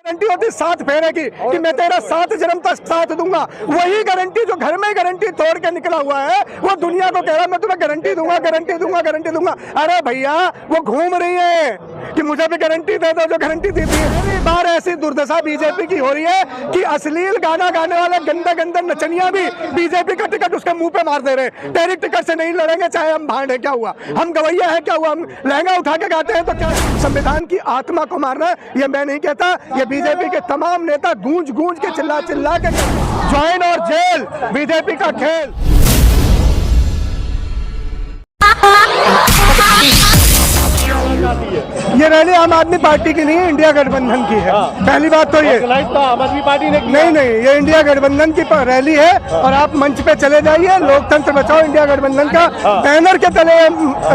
Guarantee होती 7 फेरे की कि मैं तेरा 7 जन्म तक साथ दूंगा। वही गारंटी जो घर में गारंटी तोड़ के निकला हुआ है वो दुनिया को कह रहा है मैं तुम्हें गारंटी दूंगा, गारंटी दूंगा, गारंटी दूंगा। अरे भैया वो घूम रही है कि मुझे भी गारंटी दे दो जो गारंटी देती है। पहली बार ऐसी दुर्दशा बीजेपी की हो रही है कि अश्लील गाना गाने वाले गंदे गंदे नचनिया भी बीजेपी का टिकट उसके मुंह पे मार दे रहे हैं। तेरी टिकट से नहीं लड़ेंगे चाहे हम भांड है, क्या हुआ? हम गवैया है, क्या हुआ? हम लहंगा उठा के गाते हैं तो क्या? संविधान की आत्मा को मारना ये मैं नहीं कहता, ये बीजेपी के तमाम नेता गूंज गूंज के चिल्ला चिल्ला के ज्वाइन और जेल बीजेपी का खेल। ये रैली आम आदमी पार्टी की नहीं है, इंडिया गठबंधन की है। पहली बात तो ये तो आम आदमी पार्टी ने नहीं, ये इंडिया गठबंधन की रैली है। और आप मंच पे चले जाइए, लोकतंत्र बचाओ इंडिया गठबंधन का बैनर के तले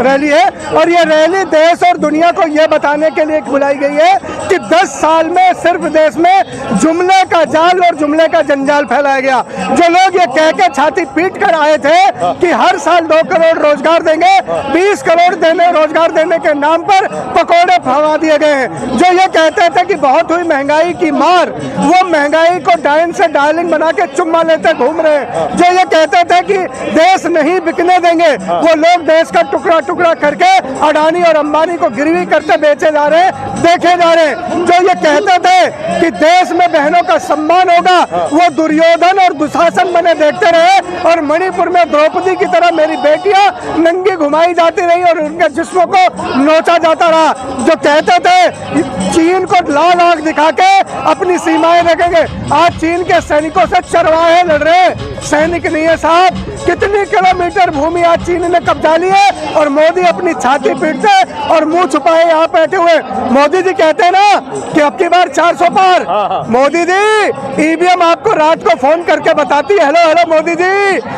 रैली है। और ये रैली देश और दुनिया को ये बताने के लिए बुलाई गई है कि 10 साल में सिर्फ देश में जुमले का जाल और जुमले का जंजाल फैलाया गया। जो लोग ये कह के छाती पीट कर आए थे कि हर साल 2 करोड़ रोजगार देंगे, 20 करोड़ रोजगार देने के नाम पर पकौड़े फरमा दिए गए हैं। जो ये कहते थे कि बहुत हुई महंगाई की मार, वो महंगाई को डाइन से डार्लिंग बना के चुम्मा लेते घूम रहे हैं। जो ये कहते थे कि देश नहीं बिकने देंगे, वो लोग देश का टुकड़ा टुकड़ा करके अडानी और अंबानी को गिरवी करते बेचे जा रहे हैं, देखे जा रहे हैं। जो ये कहते थे कि देश में बहनों का सम्मान होगा, वो दुर्योधन और दुशासन बने देखते रहे। और मणिपुर में द्रौपदी की तरह मेरी बेटियां नंगी घुमाई जाती रही और उनके जिस्मों को नोचा जाता रहा। जो कहते थे चीन को लाल आंख दिखा के अपनी सीमाएं रखेंगे, आज चीन के सैनिकों से चरवाहे लड़ रहे। सैनिक नहीं है साहब, कितनी किलोमीटर भूमि आज चीन ने कब्जा ली है और मोदी अपनी छाती पीटते और मुंह छुपाए यहाँ बैठे हुए। मोदी जी कहते हैं ना कि अब की बार 400 पार। मोदी जी ईवीएम आपको रात को फोन करके बताती है, hello Modi ji,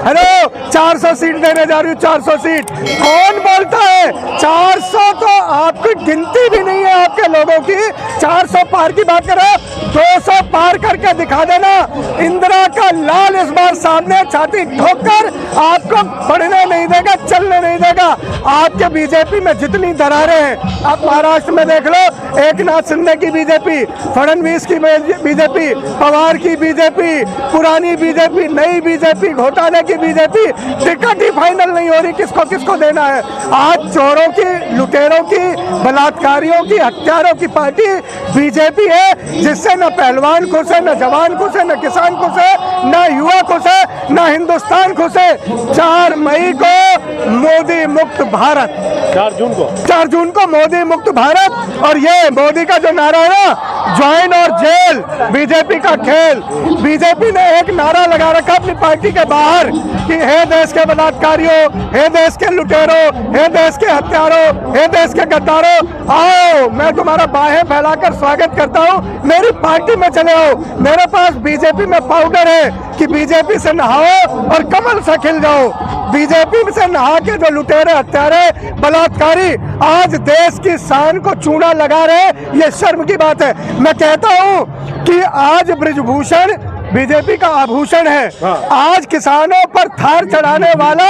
hello 400 seat देने जा रही हूँ, 400 सीट। कौन बोलता है? 400 तो आपकी गिनती भी नहीं है आपके लोगों की। 400 पार की बात करो, 200 पार करके दिखा देना। इंदिरा का लाल इस बार सामने छाती ठोककर आपको बढ़ने नहीं देगा, चलने नहीं देगा। आपके बीजेपी में जितनी दरारें हैं, आप महाराष्ट्र में देख लो, एकनाथ शिंदे की बीजेपी, फडणवीस की बीजेपी, पवार की बीजेपी, पुरानी बीजेपी, नई बीजेपी, घोटाले की बीजेपी, टिकट ही फाइनल नहीं हो रही किसको किसको देना है। आज चोरों की, लुटेरों की, बलात्कारियों की, हत्यारों की पार्टी बीजेपी है, जिससे न पहलवान खुश है, न जवान खुश है, न किसान खुश है, न युवा खुश है, न हिंदुस्तान खुश है। 4 मई को मोदी मुक्त भारत, 4 जून को मोदी मुक्त भारत। और ये मोदी का जो नारा है ना, ज्वाइन और जेल बीजेपी का खेल। बीजेपी ने एक नारा लगा रखा अपनी पार्टी के बाहर कि हे देश के बलात्कारियों, हे देश के लुटेरों, हे देश के हत्यारों, हे देश के गद्दारों, आओ मैं तुम्हारा बाहें फैलाकर स्वागत करता हूँ, मेरी पार्टी में चले आओ। मेरे पास बीजेपी में पाउडर है कि बीजेपी से नहाओ और कमल से खिल जाओ। बीजेपी से नहा के जो लुटेरे, हत्यारे, बलात्कारी आज देश की शान को चूना लगा रहे, ये शर्म की बात है। मैं कहता हूँ कि आज ब्रिजभूषण बीजेपी का आभूषण है। आज किसानों पर थार चढ़ाने वाला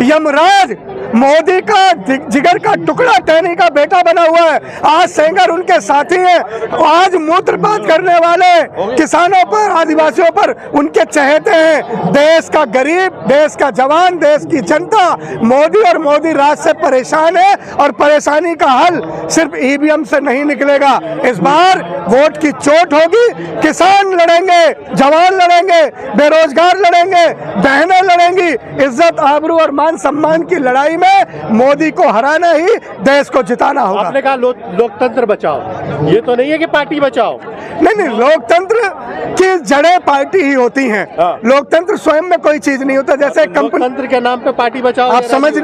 यमराज मोदी का जिगर का टुकड़ा टहनी का बेटा बना हुआ है। आज सेंगर उनके साथी हैं। आज मूत्रपात करने वाले किसानों पर, आदिवासियों पर उनके चहेते हैं। देश का गरीब, देश का जवान, देश की जनता मोदी और मोदी राज से परेशान है। और परेशानी का हल सिर्फ ईवीएम से नहीं निकलेगा। इस बार वोट की चोट होगी। किसान लड़ेंगे, जवान लड़ेंगे, बेरोजगार लड़ेंगे, बहनें लड़ेंगी। इज्जत, आबरू और मान सम्मान की लड़ाई में मोदी को हराना ही देश को जिताना होगा। आपने कहा लोकतंत्र बचाओ, ये तो नहीं है कि पार्टी बचाओ। नहीं, लोकतंत्र की जड़ें पार्टी ही होती हैं। लोकतंत्र स्वयं में कोई चीज नहीं होता। जैसे लोकतंत्र के नाम पे पार्टी बचाओ, आप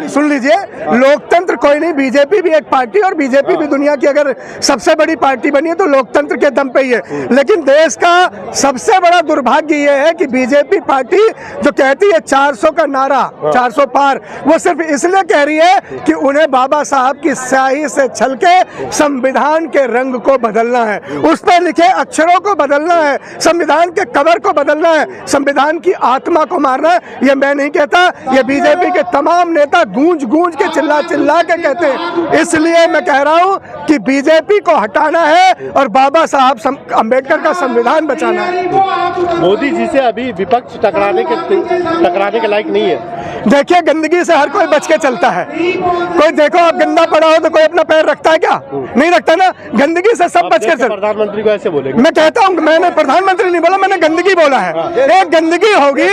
सुन लीजिए, लोकतंत्र कोई नहीं। बीजेपी भी एक पार्टी, और बीजेपी भी दुनिया की अगर सबसे बड़ी पार्टी बनी है तो लोकतंत्र के दम पे ही है। लेकिन देश का सबसे बड़ा दुर्भाग्य ये है कि बीजेपी पार्टी जो कहती है 400 का नारा, 400 पार, वो सिर्फ इसलिए कह रही है कि उन्हें बाबा साहब की स्याही से छलके संविधान के रंग को बदलना है। उस पर लिखे अक्षरों को बदलना है, संविधान के कवर को बदलना है, संविधान की आत्मा को मारना है, ये मैं नहीं कहता, ये बीजेपी के तमाम नेता गूंज गूंज के चिल्ला चिल्ला के कहते हैं। इसलिए मैं कह रहा हूँ कि बीजेपी को हटाना है और बाबा साहब अम्बेडकर का संविधान बचाना है। मोदी जी से अभी विपक्ष टकराने के लायक नहीं है। देखिए, गंदगी से हर कोई बच के चलता है। कोई देखो, आप गंदा पड़ा हो तो कोई अपना पैर रखता है क्या? नहीं रखता ना। गंदगी से सब बच के चलते। प्रधानमंत्री को ऐसे बोलेंगे? मैं कहता हूँ, मैंने प्रधानमंत्री नहीं बोला, मैंने गंदगी बोला है। एक गंदगी होगी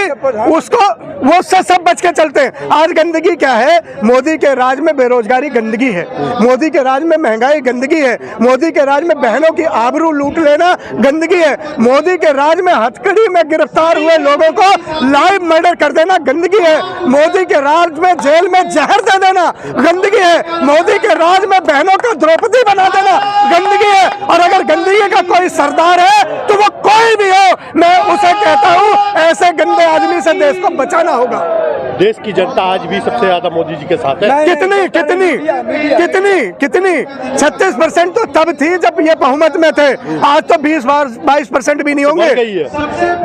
उसको, वो उससे सब बच के चलते हैं। आज गंदगी क्या है? मोदी के राज में बेरोजगारी गंदगी है, मोदी के राज में महंगाई गंदगी है, मोदी के राज में बहनों की आबरू लूट लेना गंदगी है, मोदी के राज में हथकड़ी में गिरफ्तार हुए लोगों को लाइव मर्डर कर देना गंदगी है, मोदी के राज में जेल में जहर दे देना गंदगी है, मोदी के राज में बहनों को द्रौपदी बना देना गंदगी है। और अगर गंदगी का कोई सरदार है तो वो कोई भी हो, मैं उसे कहता हूँ ऐसे गंदे आदमी से देश को बचाना होगा। देश की जनता आज भी सबसे ज्यादा मोदी जी के साथ है। कितनी कितनी कितनी कितनी 36% तो तब थी जब ये बहुमत में थे, आज तो 20-22% भी नहीं होंगे।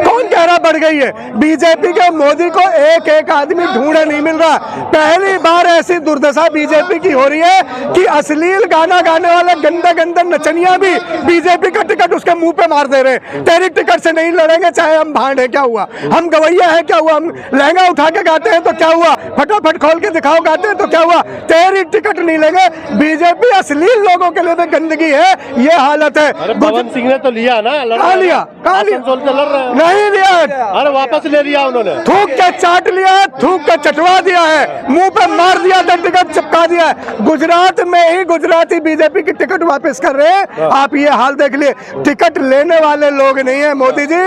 कौन कह रहा बढ़ गई है? बीजेपी के मोदी को एक एक आदमी ढूंढे नहीं मिल रहा। पहली बार ऐसी दुर्दशा बीजेपी की हो रही है कि अश्लील गाना गाने वाले गंदे गंदे नचनिया भी बीजेपी का टिकट उसके मुंह पे मार दे रहे। तेरी टिकट से नहीं लड़ेंगे, चाहे हम भांड है क्या हुआ, हम गवैया है क्या हुआ, हम लहंगा उठा के गाते हैं तो क्या हुआ, फटाफट खोल के दिखाओ गाते हैं तो क्या हुआ, तेरी टिकट नहीं लेंगे। बीजेपी अश्लील लोगों के लिए भी गंदगी है, ये हालत है। पवन सिंह ने तो लिया ना, कहाँ लिया? नहीं लिया, अरे वापस ले लिया उन्होंने, थूक के चाट लिया है, थूक के चटवा दिया है, मुंह पे मार दिया था, टिकट चिपका दिया है। गुजरात में ही गुजराती बीजेपी की टिकट वापस कर रहे हैं। आप ये हाल देख लिए, टिकट लेने वाले लोग नहीं है मोदी जी,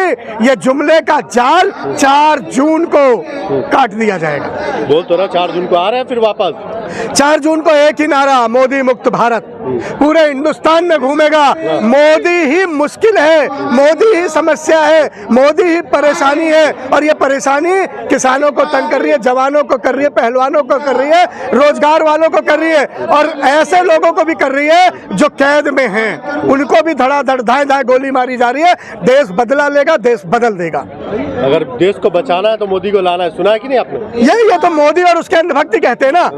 ये जुमले का जाल 4 जून को काट दिया जाएगा। बोल तो रहा 4 जून को आ रहे हैं फिर वापस। 4 जून को एक ही नारा, मोदी मुक्त भारत, पूरे हिंदुस्तान में घूमेगा। मोदी ही मुश्किल है, मोदी ही समस्या है, मोदी ही परेशानी है। और ये परेशानी किसानों को तंग कर रही है, जवानों को कर रही है, पहलवानों को कर रही है, रोजगार वालों को कर रही है, और ऐसे लोगों को भी कर रही है जो कैद में हैं, उनको भी धड़ाधड़ धाए धाए गोली मारी जा रही है। देश बदला लेगा, देश बदल देगा। अगर देश को बचाना है तो मोदी को लाना है, सुना है कि नहीं आपने? ये तो मोदी और उसके अंधभक्ति कहते हैं ना।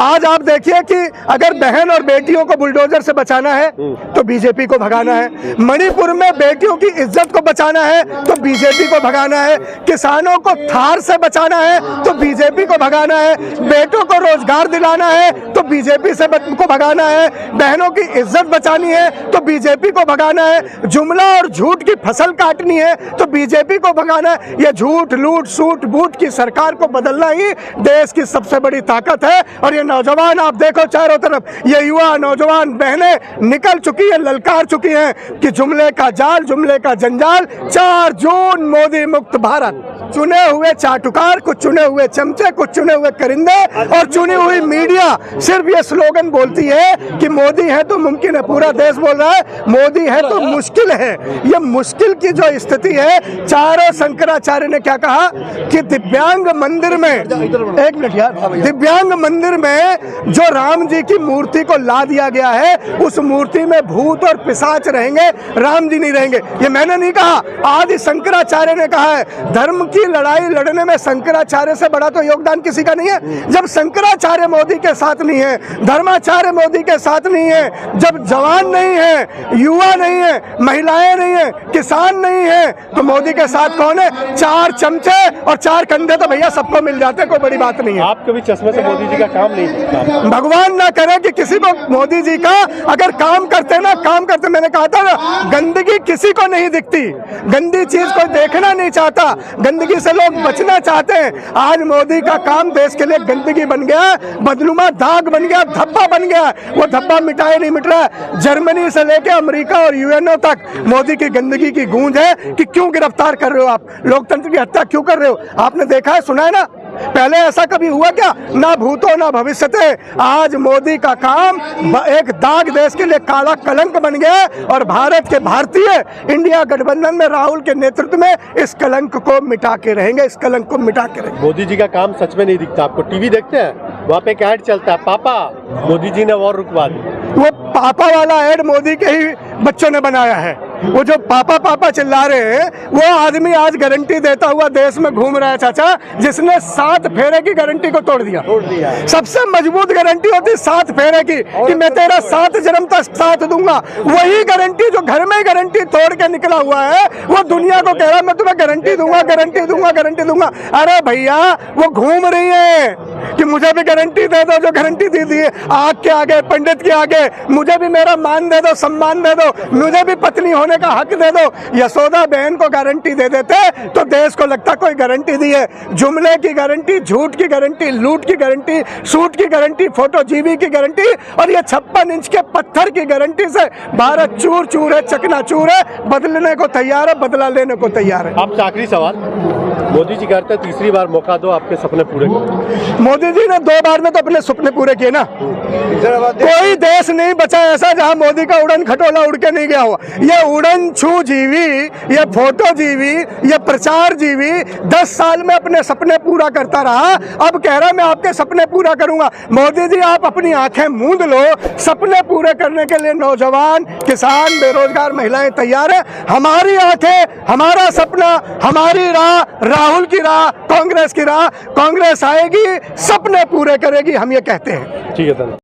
आज आप देखिए कि अगर बहन और बेटियों को बुलडोजर से बचाना है तो बीजेपी को भगाना है, मणिपुर में बेटियों की इज्जत को बचाना है तो बीजेपी को भगाना है, किसानों को थार से बचाना है तो बीजेपी को भगाना है, बेटों को रोजगार दिलाना है तो बीजेपी से को भगाना है, बहनों की इज्जत बचानी है तो बीजेपी को भगाना है, जुमला और झूठ की फसल काटनी है तो बीजेपी को भगाना है। ये झूठ लूट सूट बूट की सरकार को बदलना ही देश की सबसे बड़ी ताकत है। और ये नौजवान आप देखो चारों तरफ, ये युवा नौजवान बहनें निकल चुकी है, ललकार चुकी हैं कि जुमले का जाल, जुमले का जंजाल। 4 जून मोदी मुक्त भारत। चुने हुए चाटुकार, कुछ चुने हुए चमचे, कुछ चुने हुए करिंदे और चुनी हुई मीडिया सिर्फ ये स्लोगन बोलती है कि मोदी है तो मुमकिन है। पूरा देश बोल रहा है मोदी है तो मुश्किल है। ये मुश्किल की जो स्थिति है, चारों शंकराचार्य ने क्या कहा कि दिव्यांग मंदिर में, एक मिनट यार, दिव्यांग मंदिर में जो राम जी की मूर्ति को ला दिया गया है, उस मूर्ति में भूत और पिशाच रहेंगे, राम जी नहीं रहेंगे। ये मैंने नहीं कहा, आदि शंकराचार्य ने कहा है। धर्म की लड़ाई लड़ने में शंकराचार्य से बड़ा तो योगदान किसी का नहीं है। जब शंकराचार्य मोदी के साथ नहीं है, धर्माचार्य मोदी के साथ नहीं है, जब जवान नहीं है, युवा नहीं है, महिलाएं नहीं है, किसान नहीं है, तो मोदी के साथ कौन है? 4 चमचे और 4 कंधे तो भैया सबको मिल जाते, कोई बड़ी बात नहीं है। आप कभी चश्मे से मोदी जी का काम नहीं दिखता? भगवान ना करे कि किसी को मोदी जी का अगर काम करते ना, काम करते, मैंने कहा था ना, गंदगी किसी को नहीं दिखती, गंदी चीज कोई देखना नहीं चाहता, गंदगी से लोग बचना चाहते हैं। आज मोदी का काम देश के लिए गंदगी बन गया, बदनुमा दाग बन गया, धब्बा बन गया। वो धब्बा मिटाए नहीं मिट रहा है। जर्मनी से लेकर अमेरिका और यूएनओ तक मोदी की गंदगी की गूंज है कि क्यों गिरफ्तार कर रहे हो आप, लोकतंत्र की हत्या क्यों कर रहे हो? आपने देखा है, सुना है ना? पहले ऐसा कभी हुआ क्या? ना भूतो ना भविष्यते। आज मोदी का काम एक दाग देश के लिए काला कलंक बन गया और भारत के भारतीय इंडिया गठबंधन में राहुल के नेतृत्व में इस कलंक को मिटा के रहेंगे, इस कलंक को मिटा के रहेंगे। मोदी जी का काम सच में नहीं दिखता आपको? टीवी देखते हैं, वहाँ पे एक ऐड चलता है, पापा मोदी जी ने वॉर रुकवा दी। वो पापा वाला ऐड मोदी के ही बच्चों ने बनाया है। वो जो पापा पापा चिल्ला रहे हैं, वो आदमी आज गारंटी देता हुआ देश में घूम रहा है चाचा, जिसने 7 फेरे की गारंटी को तोड़ दिया। सबसे मजबूत गारंटी होती 7 फेरे की, कि मैं तेरा 7 जन्म तक साथ दूंगा। वही गारंटी जो घर में गारंटी तोड़ के निकला हुआ है, वो दुनिया को कह रहा है मैं तुम्हें गारंटी दूंगा, गारंटी दूंगा, गारंटी दूंगा। अरे भैया, वो घूम रही है कि मुझे भी गारंटी दे दो, जो गारंटी दी थी आग के आगे, पंडित के आगे, मुझे भी मेरा मान दे दो, सम्मान दे दो, मुझे भी पत्नी होने का हक दे दो। यशोदा बहन को गारंटी दे देते तो देश को लगता कोई गारंटी दी है। जुमले की गारंटी, झूठ की गारंटी, लूट की गारंटी, सूट की गारंटी, फोटो जीवी की गारंटी, और ये 56 इंच के पत्थर की गारंटी से भारत चूर चूर है, चकनाचूर है, बदलने को तैयार है, बदला लेने को तैयार है। आपसे आखिरी सवाल, मोदी जी कहते हैं तीसरी बार मौका दो, आपके सपने पूरे करो। मोदी जी ने 2 बार में तो अपने सपने पूरे किए ना। कोई देश नहीं बचा ऐसा जहां मोदी का उड़न खटोला उड़ के नहीं गया हुआ। ये उड़न छू जीवी, ये फोटो जीवी, ये प्रचार जीवी 10 साल में अपने सपने पूरा करता रहा। अब कह रहा मैं आपके सपने पूरा करूंगा। मोदी जी, आप अपनी आंखें मूंद लो। सपने पूरे करने के लिए नौजवान, किसान, बेरोजगार महिलाएं तैयार है। हमारी आंखें, हमारा सपना, हमारी राह, राहुल की राह, कांग्रेस की राह। कांग्रेस आएगी, सपने पूरे करेगी, हम ये कहते हैं। ठीक है धन्यवाद।